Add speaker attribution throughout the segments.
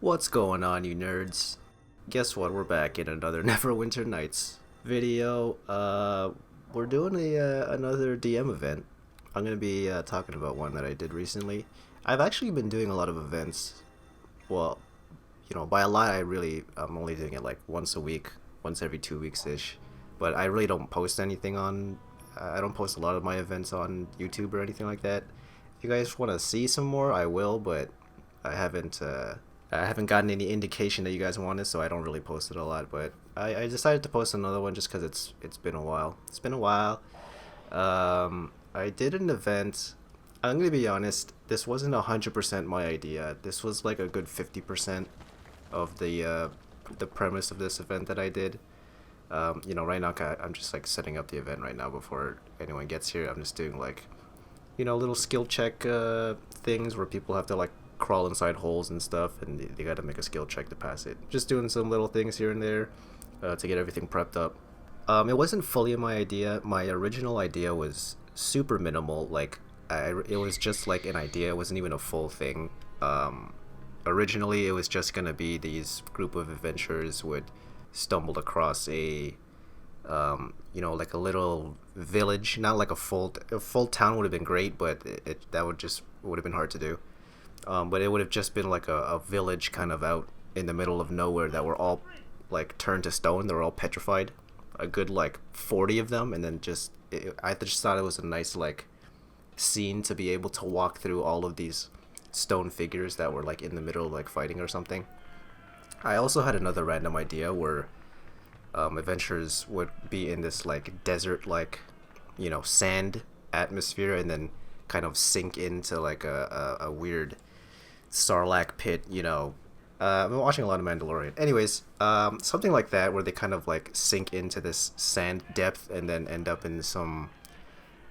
Speaker 1: What's going on, you nerds? Guess what? We're back in another Neverwinter Nights video. We're doing another DM event. I'm gonna be talking about one that I did recently. I've actually been doing a lot of events. Well, by a lot, I'm only doing it like once a week, once every 2 weeks ish. But I really don't post anything on. I don't post a lot of my events on YouTube or anything like that. If you guys want to see some more, I will, but I haven't. I haven't gotten any indication that you guys want it, so I don't really post it a lot. But I decided to post another one just because it's been a while. It's been a while. I did an event. I'm gonna be honest. This wasn't 100% my idea. This was like a good 50% of the premise of this event that I did. Right now I'm just like setting up the event right now before anyone gets here. I'm just doing like, little skill check things where people have to like crawl inside holes and stuff, and they got to make a skill check to pass it. Just doing some little things here and there to get everything prepped up. It wasn't fully my idea. My original idea was super minimal. Like, it was just like an idea. It wasn't even a full thing. Originally, it was just gonna be these group of adventurers would stumble across like a little village. Not like a full town would have been great, but that would have been hard to do. But it would have just been like a village kind of out in the middle of nowhere that were all like turned to stone. They were all petrified. A good like 40 of them, and then I just thought it was a nice like scene to be able to walk through all of these stone figures that were like in the middle of like fighting or something. I also had another random idea where adventurers would be in this like desert like sand atmosphere and then kind of sink into like a weird Sarlacc pit, I've been watching a lot of Mandalorian. Anyways, something like that where they kind of like sink into this sand depth and then end up in some,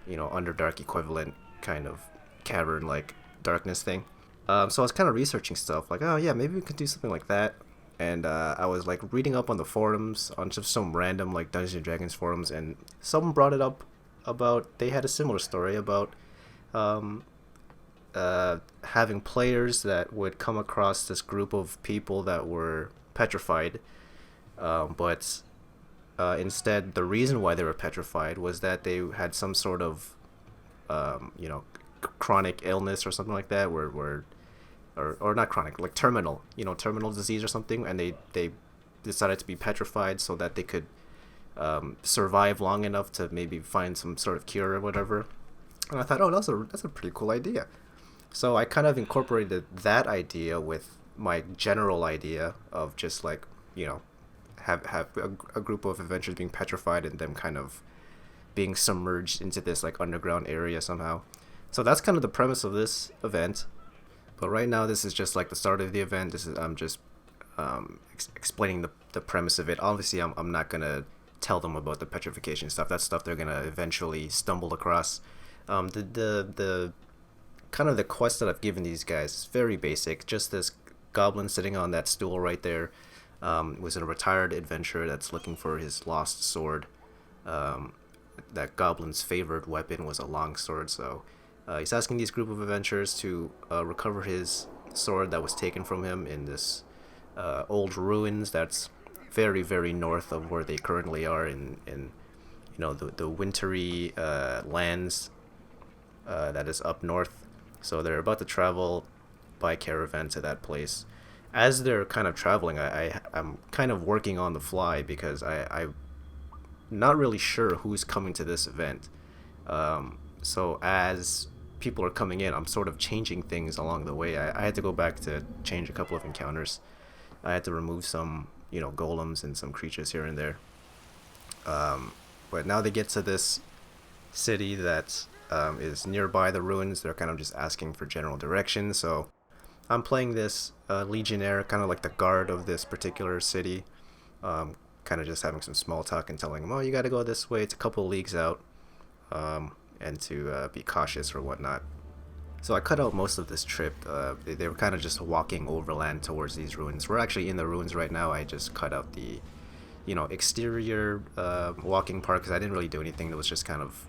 Speaker 1: Underdark equivalent kind of cavern like darkness thing. So I was kind of researching stuff like, oh yeah, maybe we could do something like that. And I was like reading up on the forums, on just some random like Dungeons and Dragons forums, and someone brought it up about they had a similar story about um, having players that would come across this group of people that were petrified, but instead the reason why they were petrified was that they had some sort of chronic illness or something like that, where or not chronic, like terminal, terminal disease or something, and they decided to be petrified so that they could survive long enough to maybe find some sort of cure or whatever. And I thought, oh, that's a pretty cool idea. So I kind of incorporated that idea with my general idea of just like, have a group of adventurers being petrified and them kind of being submerged into this like underground area somehow. So that's kind of the premise of this event. But right now, this is just like the start of the event. I'm just explaining the premise of it. Obviously, I'm not gonna tell them about the petrification stuff. That's stuff they're gonna eventually stumble across. The kind of the quest that I've given these guys is very basic. Just this goblin sitting on that stool right there was a retired adventurer that's looking for his lost sword. That goblin's favorite weapon was a long sword, so he's asking these group of adventurers to recover his sword that was taken from him in this old ruins that's very, very north of where they currently are in the wintry lands that is up north. So they're about to travel by caravan to that place. As they're kind of traveling, I'm kind of working on the fly because I'm not really sure who's coming to this event. So as people are coming in, I'm sort of changing things along the way. I had to go back to change a couple of encounters. I had to remove some, golems and some creatures here and there. But now they get to this city that is nearby the ruins. They're kind of just asking for general direction. So I'm playing this legionnaire, kind of like the guard of this particular city. Kind of just having some small talk and telling them, oh, you got to go this way. It's a couple of leagues out. And to be cautious or whatnot. So I cut out most of this trip. They were kind of just walking overland towards these ruins. We're actually in the ruins right now. I just cut out the, exterior walking part because I didn't really do anything that was just kind of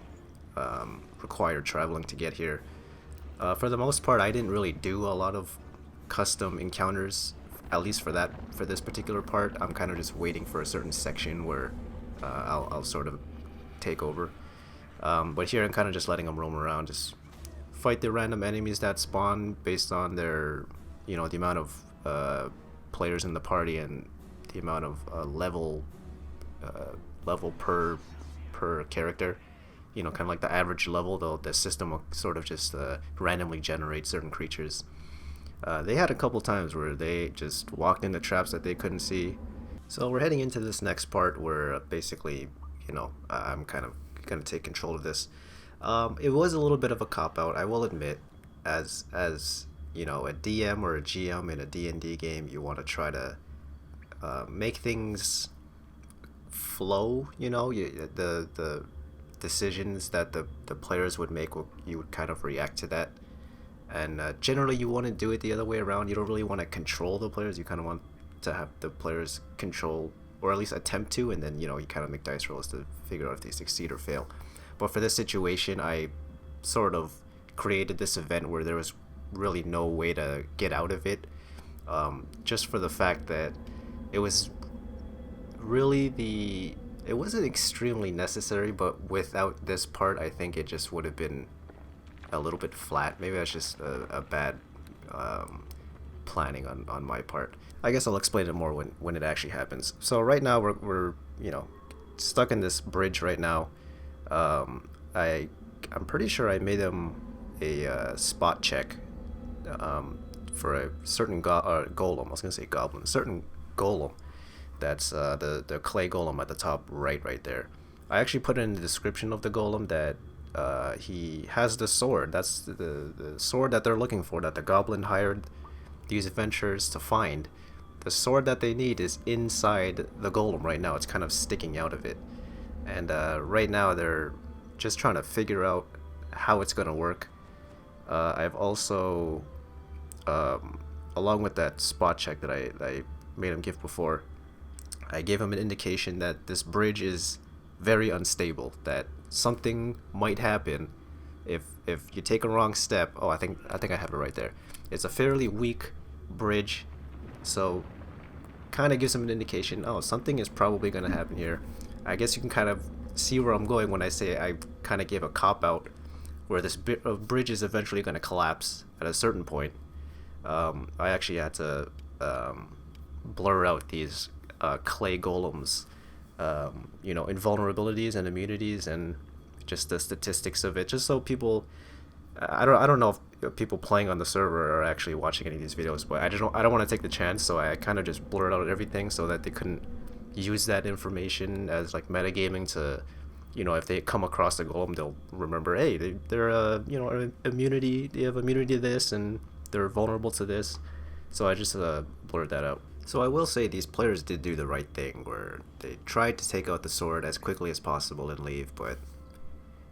Speaker 1: required traveling to get here. For the most part, I didn't really do a lot of custom encounters at least for this particular part, I'm kind of just waiting for a certain section where I'll sort of take over. But here I'm kind of just letting them roam around, just fight the random enemies that spawn based on their, the amount of players in the party and the amount of level per character. Kind of like the average level, though the system will sort of just randomly generate certain creatures. They had a couple times where they just walked into traps that they couldn't see. So we're heading into this next part where basically, I'm kind of going to take control of this. It was a little bit of a cop-out, I will admit. As a DM or a GM in a D&D game, you want to try to make things flow, the decisions that the players would make, you would kind of react to that. And generally you want to do it the other way around. You don't really want to control the players. You kind of want to have the players control, or at least attempt to, and then you kind of make dice rolls to figure out if they succeed or fail. But for this situation, I sort of created this event where there was really no way to get out of it, just for the fact that it was really it wasn't extremely necessary, but without this part, I think it just would have been a little bit flat. Maybe that's just a bad planning on my part. I guess I'll explain it more when it actually happens. So right now we're stuck in this bridge right now. I'm pretty sure I made him a spot check for a certain golem. I was gonna say goblin. Certain golem. That's the clay golem at the top right there. I actually put in the description of the golem that he has the sword. That's the sword that they're looking for, that the goblin hired these adventurers to find. The sword that they need is inside the golem right now. It's kind of sticking out of it. And right now they're just trying to figure out how it's going to work. I've also, along with that spot check that I made him give before, I gave him an indication that this bridge is very unstable, that something might happen if you take a wrong step. Oh, I think I have it right there. It's a fairly weak bridge, so kind of gives him an indication. Oh, something is probably going to happen here. I guess you can kind of see where I'm going when I say I kind of gave a cop out, where this bridge is eventually going to collapse at a certain point. I actually had to blur out these clay golems, invulnerabilities and immunities and just the statistics of it, just so people, I don't know if people playing on the server are actually watching any of these videos, but I don't want to take the chance, so I kind of just blurred out everything so that they couldn't use that information as like metagaming to, if they come across a golem, they'll remember, hey, they're immunity, they have immunity to this and they're vulnerable to this. So I just blurred that out. So I will say these players did do the right thing, where they tried to take out the sword as quickly as possible and leave, but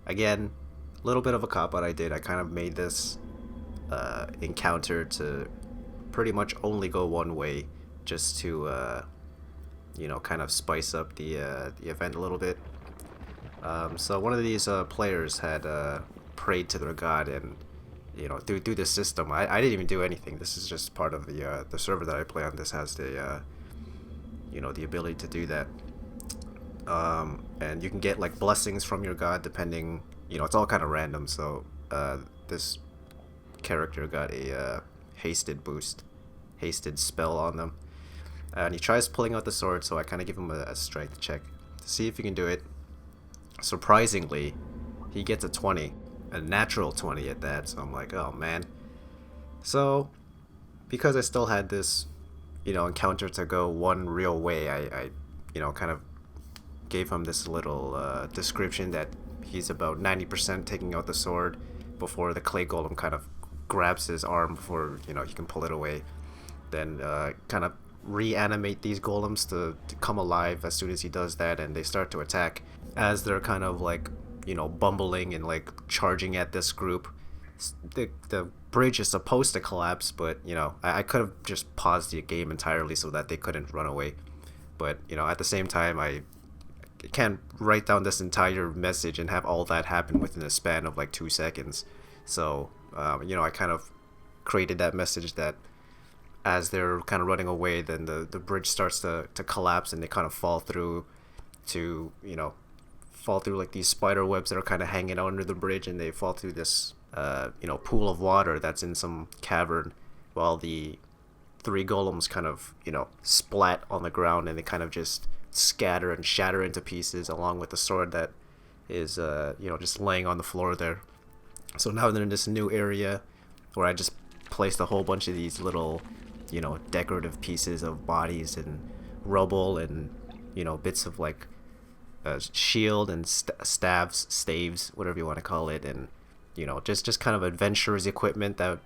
Speaker 1: again, a little bit of a cop-out I did. I kind of made this encounter to pretty much only go one way, just to kind of spice up the event a little bit. So one of these players had prayed to their god, and through the system, I didn't even do anything. This is just part of the server that I play on. This has the the ability to do that, and you can get like blessings from your god depending. It's all kind of random. So this character got a hasted spell on them, and he tries pulling out the sword. So I kind of give him a strength check to see if he can do it. Surprisingly, he gets a 20. A natural 20 at that, so I'm like, oh man. So because I still had this encounter to go one real way, I kind of gave him this little description that he's about 90% taking out the sword before the clay golem kind of grabs his arm before he can pull it away. Then kind of reanimate these golems to come alive as soon as he does that, and they start to attack as they're kind of like bumbling and like charging at this group. The bridge is supposed to collapse, but I could have just paused the game entirely so that they couldn't run away. But at the same time, I can't write down this entire message and have all that happen within a span of like 2 seconds. So I kind of created that message that as they're kind of running away, then the bridge starts to collapse, and they kind of fall through to, fall through like these spider webs that are kind of hanging out under the bridge, and they fall through this pool of water that's in some cavern, while the three golems kind of splat on the ground, and they kind of just scatter and shatter into pieces, along with the sword that is just laying on the floor there. So now they're in this new area where I just placed a whole bunch of these little decorative pieces of bodies and rubble, and bits of like shield and staves, whatever you want to call it, and just kind of adventurers equipment that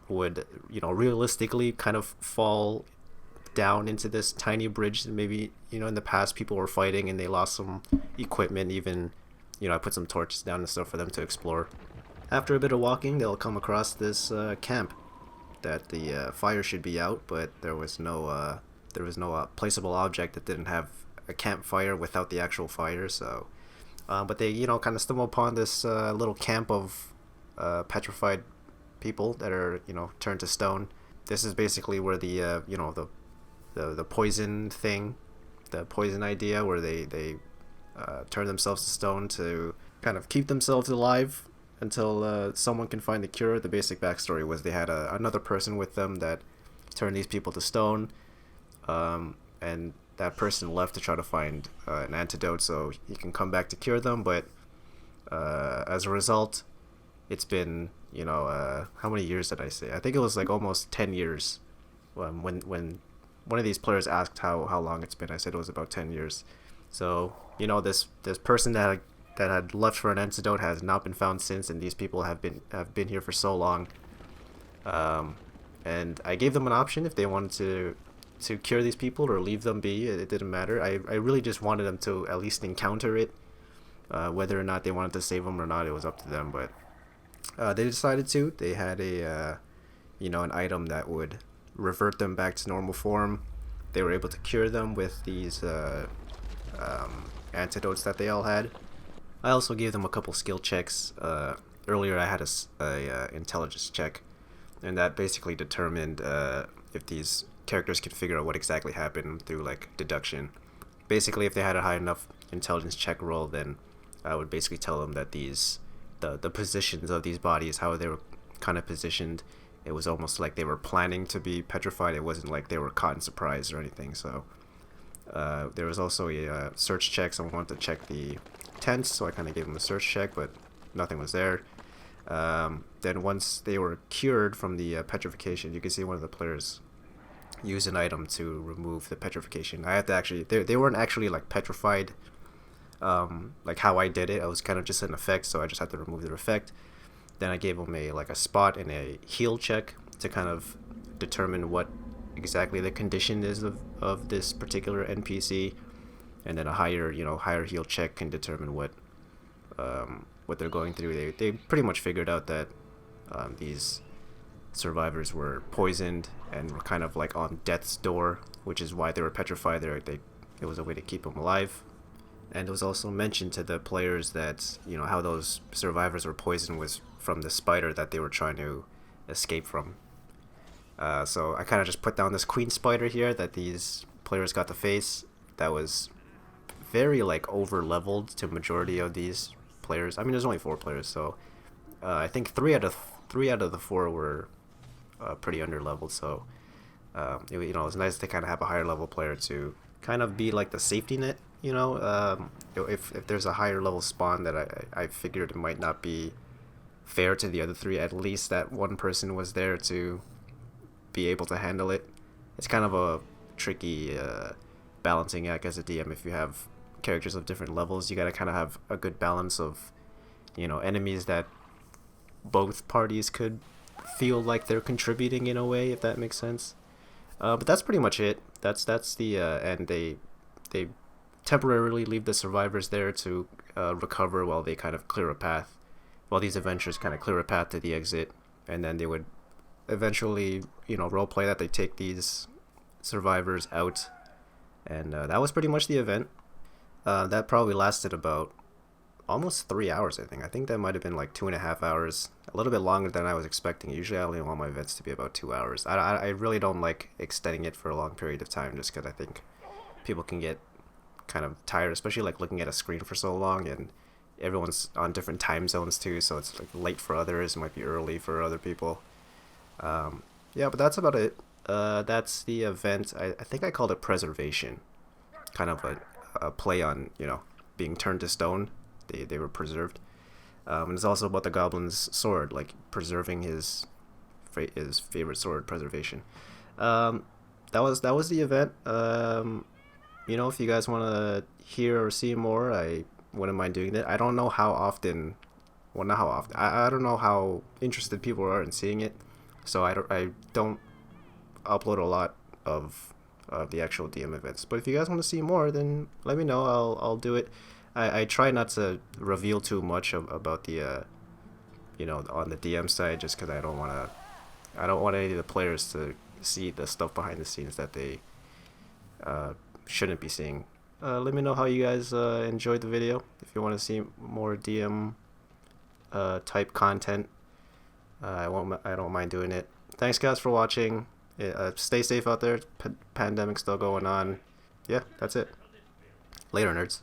Speaker 1: would realistically kind of fall down into this tiny bridge that maybe in the past people were fighting and they lost some equipment. Even I put some torches down and stuff for them to explore. After a bit of walking, they'll come across this camp that the fire should be out, but there was no placeable object that didn't have a campfire without the actual fire. So but they kind of stumble upon this little camp of petrified people that are turned to stone. This is basically where the the poison thing, the poison idea, where they turn themselves to stone to kind of keep themselves alive until someone can find the cure. The basic backstory was they had another person with them that turned these people to stone, and that person left to try to find an antidote so he can come back to cure them. But as a result, it's been how many years did I say? I think it was like almost 10 years. When one of these players asked how long it's been, I said it was about 10 years. So this person that had left for an antidote has not been found since, and these people have been here for so long. And I gave them an option if they wanted to cure these people or leave them be. It didn't matter. I really just wanted them to at least encounter it. Whether or not they wanted to save them or not, it was up to them. But they decided to. They had an item that would revert them back to normal form. They were able to cure them with these antidotes that they all had. I also gave them a couple skill checks. Earlier I had a intelligence check, and that basically determined if these characters could figure out what exactly happened through like deduction. Basically, if they had a high enough intelligence check roll, then I would basically tell them that the positions of these bodies, how they were kind of positioned, it was almost like they were planning to be petrified. It wasn't like they were caught in surprise or anything. So there was also a search check. Someone wanted to check the tents, so I kind of gave them a search check, but nothing was there. Then once they were cured from the petrification, you can see one of the players use an item to remove the petrification. I had to actually, they weren't actually like petrified like how I did it. I was kind of just an effect, so I just had to remove their effect. Then I gave them a spot and a heal check to kind of determine what exactly the condition is of this particular NPC, and then a higher heal check can determine what they're going through. They pretty much figured out that these survivors were poisoned and were kind of like on death's door, which is why they were petrified. It was a way to keep them alive. And it was also mentioned to the players that how those survivors were poisoned was from the spider that they were trying to escape from. So I kind of just put down this queen spider here that these players got to face. That was very like over leveled to majority of these players. I mean, there's only 4 players, so I think three out of the 4 were pretty under leveled. So it was nice to kind of have a higher level player to kind of be like the safety net. If there's a higher level spawn that I figured it might not be fair to the other 3, at least that one person was there to be able to handle it. It's kind of a tricky balancing act as a DM. If you have characters of different levels, you gotta kind of have a good balance of enemies that both parties could feel like they're contributing in a way, if that makes sense. But that's pretty much it. That's the and they temporarily leave the survivors there to recover while they kind of clear a path, while these adventurers kind of clear a path to the exit, and then they would eventually roleplay that they take these survivors out, and that was pretty much the event. That probably lasted about almost 3 hours. I think that might have been like 2.5 hours, a little bit longer than I was expecting. Usually I only want my events to be about 2 hours. I really don't like extending it for a long period of time, just because I think people can get kind of tired, especially like looking at a screen for so long, and everyone's on different time zones too, so it's like late for others, it might be early for other people. Yeah, but that's about it. That's the event. I think I called it Preservation, kind of a play on, being turned to stone. They were preserved. And it's also about the goblin's sword, like preserving his favorite sword, preservation. Um, that was the event. If you guys want to hear or see more, I wouldn't mind doing it. I don't know how often. Well, not how often. I don't know how interested people are in seeing it, so I don't upload a lot of the actual DM events. But if you guys want to see more, then let me know. I'll do it. I try not to reveal too much about the on the DM side, just because I don't want any of the players to see the stuff behind the scenes that they shouldn't be seeing. Let me know how you guys enjoyed the video. If you want to see more DM type content, I don't mind doing it. Thanks guys for watching. Stay safe out there. Pandemic's still going on. Yeah, that's it. Later, nerds.